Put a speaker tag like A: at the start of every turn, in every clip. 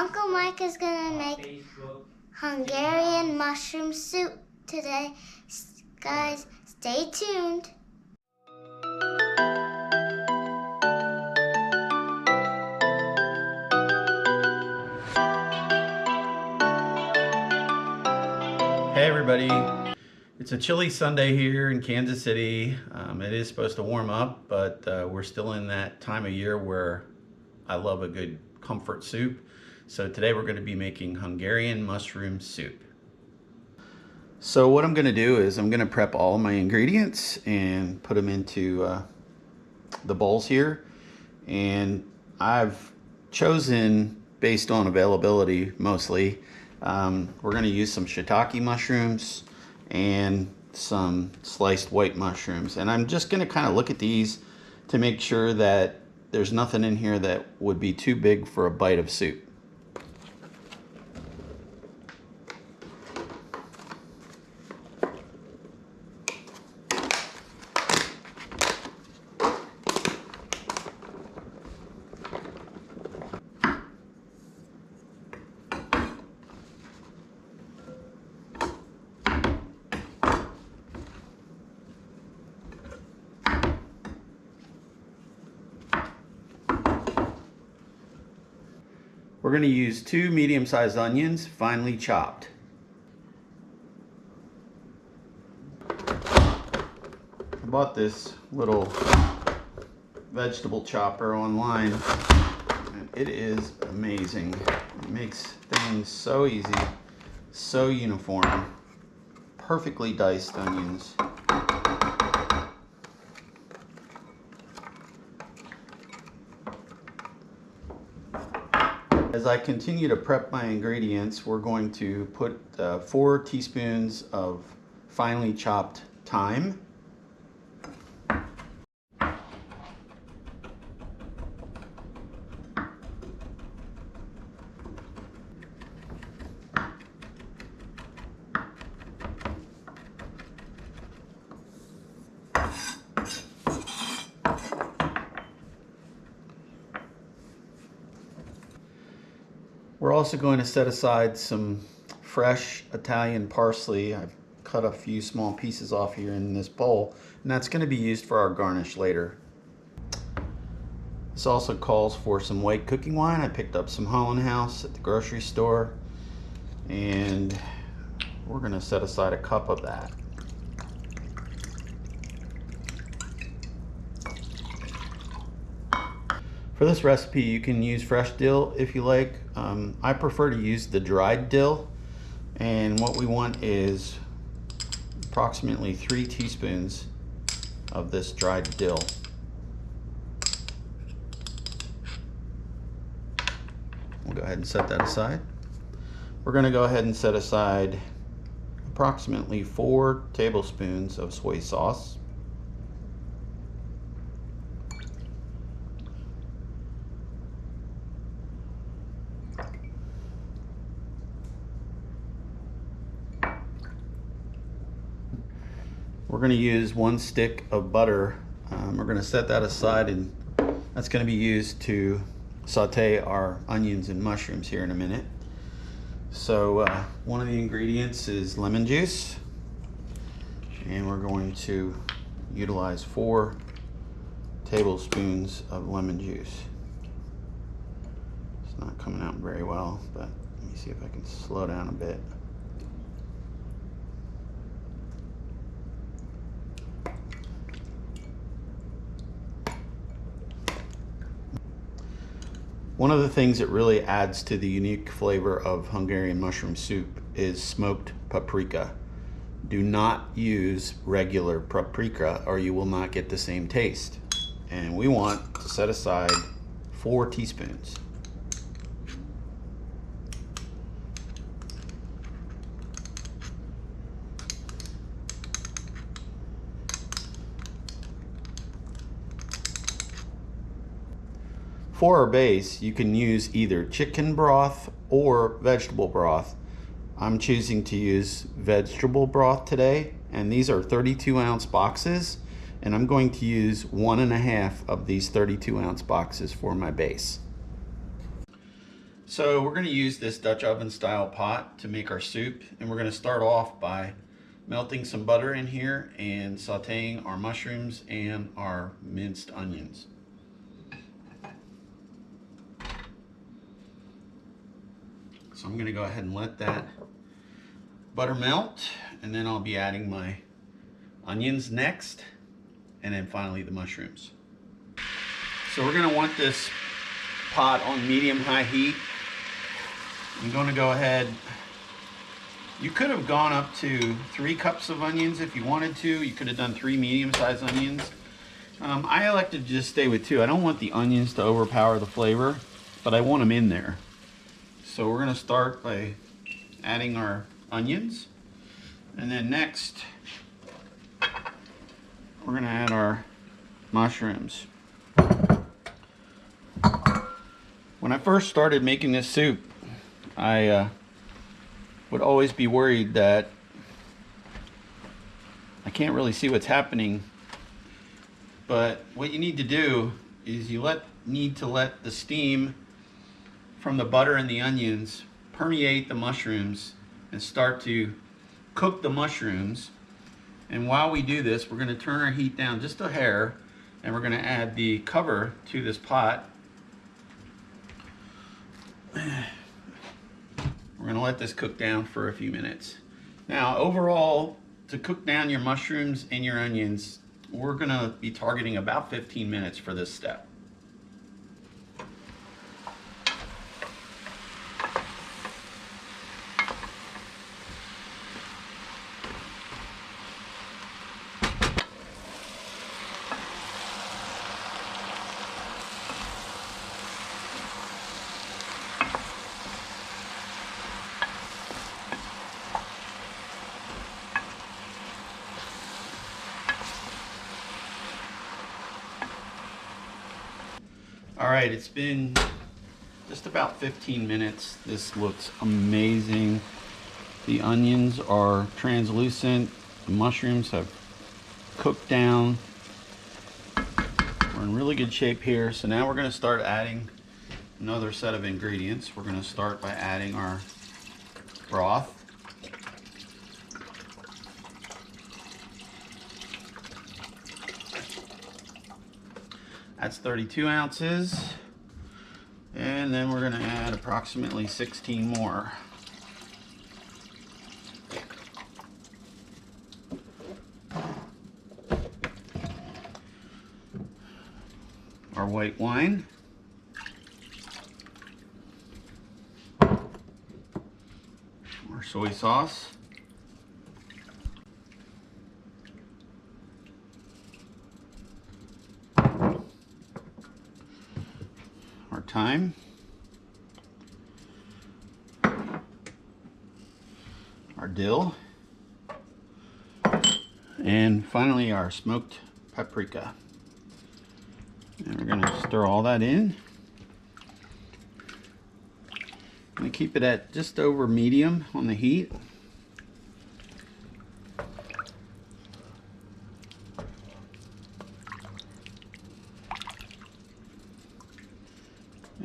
A: Uncle Mike is gonna make Hungarian mushroom soup today. Guys, stay tuned.
B: Hey everybody, it's a chilly Sunday here in Kansas City. It is supposed to warm up, but we're still in that time of year where I love a good comfort soup. So today we're going to be making Hungarian mushroom soup. So what I'm going to do is I'm going to prep all of my ingredients and put them into the bowls here. And I've chosen, based on availability mostly, we're going to use some shiitake mushrooms and some sliced white mushrooms. And I'm just going to kind of look at these to make sure that there's nothing in here that would be too big for a bite of soup. We're going to use 2 medium-sized onions, finely chopped. I bought this little vegetable chopper online, and it is amazing. It makes things so easy, so uniform. Perfectly diced onions. As I continue to prep my ingredients, we're going to put 4 teaspoons of finely chopped thyme. We're also going to set aside some fresh Italian parsley. I've cut a few small pieces off here in this bowl, and that's going to be used for our garnish later. This also calls for some white cooking wine. I picked up some Holland House at the grocery store, and we're going to set aside a cup of that. For this recipe, you can use fresh dill if you like. I prefer to use the dried dill, and what we want is approximately 3 teaspoons of this dried dill. We'll go ahead and set that aside. We're going to go ahead and set aside approximately 4 tablespoons of soy sauce. We're going to use 1 stick of butter. We're going to set that aside, and that's going to be used to saute our onions and mushrooms here in a minute. So one of the ingredients is lemon juice, and we're going to utilize 4 tablespoons of lemon juice. It's not coming out very well, but let me see if I can slow down a bit. One of the things that really adds to the unique flavor of Hungarian mushroom soup is smoked paprika. Do not use regular paprika or you will not get the same taste. And we want to set aside 4 teaspoons. For our base, you can use either chicken broth or vegetable broth. I'm choosing to use vegetable broth today, and these are 32-ounce boxes, and I'm going to use 1.5 of these 32-ounce boxes for my base. So we're going to use this Dutch oven style pot to make our soup, and we're going to start off by melting some butter in here and sauteing our mushrooms and our minced onions. So I'm going to go ahead and let that butter melt, and then I'll be adding my onions next, and then finally the mushrooms. So we're going to want this pot on medium-high heat. I'm going to go ahead, you could have gone up to 3 cups of onions if you wanted to. You could have done 3 medium-sized onions. I elected to just stay with 2. I don't want the onions to overpower the flavor, but I want them in there. So we're going to start by adding our onions, and then next we're going to add our mushrooms. When I first started making this soup, I would always be worried that I can't really see what's happening. But what you need to do is you need to let the steam from the butter and the onions permeate the mushrooms and start to cook the mushrooms. And while we do this, we're going to turn our heat down just a hair, and we're going to add the cover to this pot. We're going to let this cook down for a few minutes. Now, overall, to cook down your mushrooms and your onions, we're going to be targeting about 15 minutes for this step. All right, it's been just about 15 minutes. This looks amazing. The onions are translucent. The mushrooms have cooked down. We're in really good shape here. So now we're going to start adding another set of ingredients. We're going to start by adding our broth. That's 32 ounces. And then we're going to add approximately 16 more. Our white wine. Our soy sauce. Our thyme, our dill, and finally our smoked paprika. And we're going to stir all that in. I'm going to keep it at just over medium on the heat.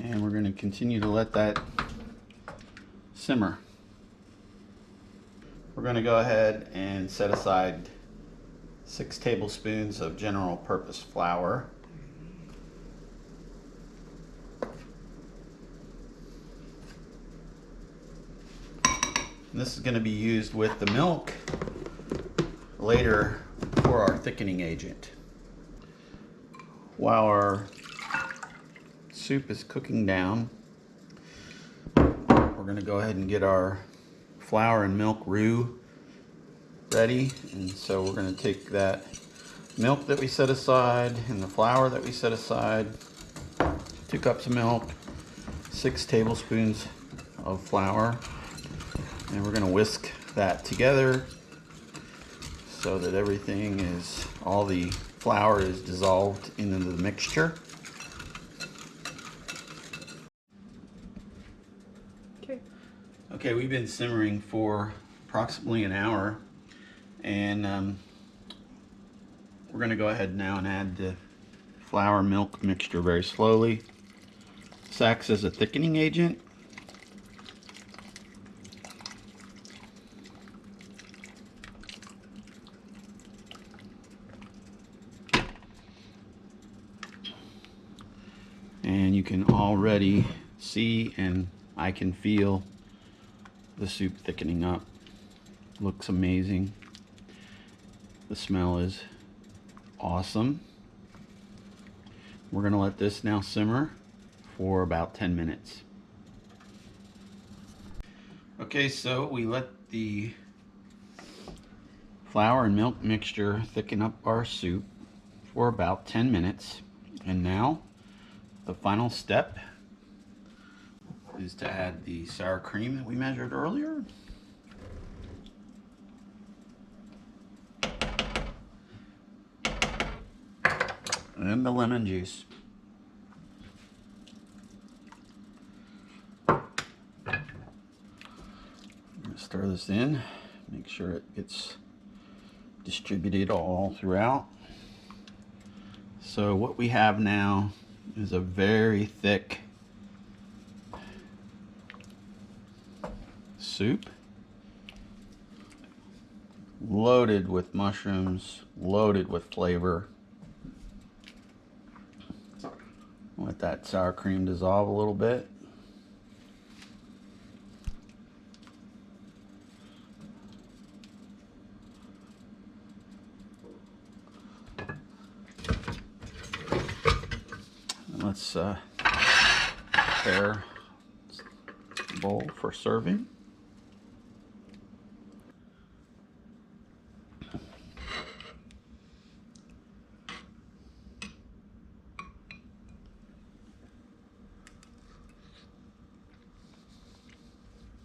B: And we're going to continue to let that simmer. We're going to go ahead and set aside 6 tablespoons of general purpose flour. And this is going to be used with the milk later for our thickening agent. While our soup is cooking down, we're going to go ahead and get our flour and milk roux ready. And so we're going to take that milk that we set aside and the flour that we set aside, 2 cups of milk, 6 tablespoons of flour, and we're going to whisk that together so that everything is, all the flour is dissolved into the mixture. Okay, we've been simmering for approximately an hour, and we're going to go ahead now and add the flour milk mixture very slowly. This acts as a thickening agent, And you can already see, and I can feel the soup thickening up. Looks amazing. The smell is awesome. We're gonna let this now simmer for about 10 minutes. Okay, so we let the flour and milk mixture thicken up our soup for about 10 minutes. And now the final step is to add the sour cream that we measured earlier. And the lemon juice. Stir this in, make sure it gets distributed all throughout. So what we have now is a very thick soup, loaded with mushrooms, loaded with flavor. Let that sour cream dissolve a little bit. Let's prepare the bowl for serving.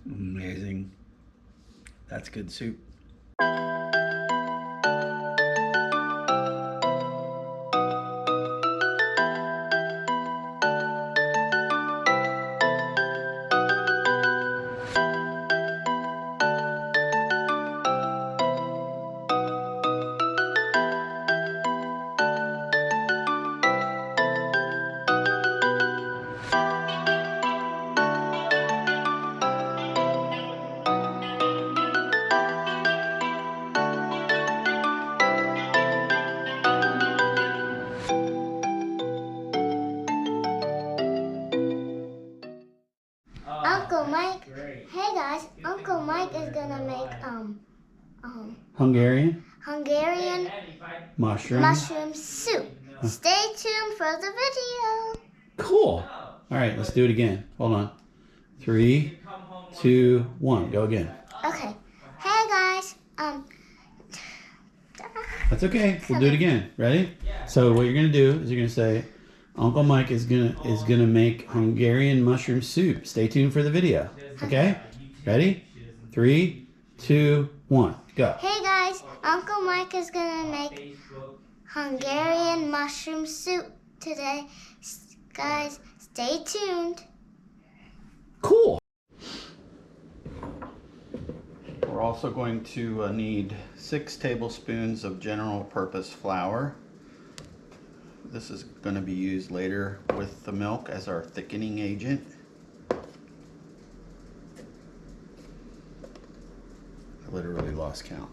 B: Amazing. That's good soup.
A: Uncle Mike. Hey guys, Uncle Mike is gonna make Hungarian mushroom soup. Stay tuned for the video.
B: Cool. All right, let's do it again. Hold on. 3, 2, 1. Go again.
A: Okay. Hey guys,
B: That's okay. We'll do it again. Ready? So what you're gonna do is you're gonna say, Uncle Mike is gonna make Hungarian mushroom soup. Stay tuned for the video. Okay? Ready? 3, 2, 1. Go.
A: Hey guys, Uncle Mike is gonna make Hungarian mushroom soup today. Guys, stay tuned.
B: Cool. We're also going to need 6 tablespoons of general purpose flour. This is going to be used later with the milk as our thickening agent. I literally lost count.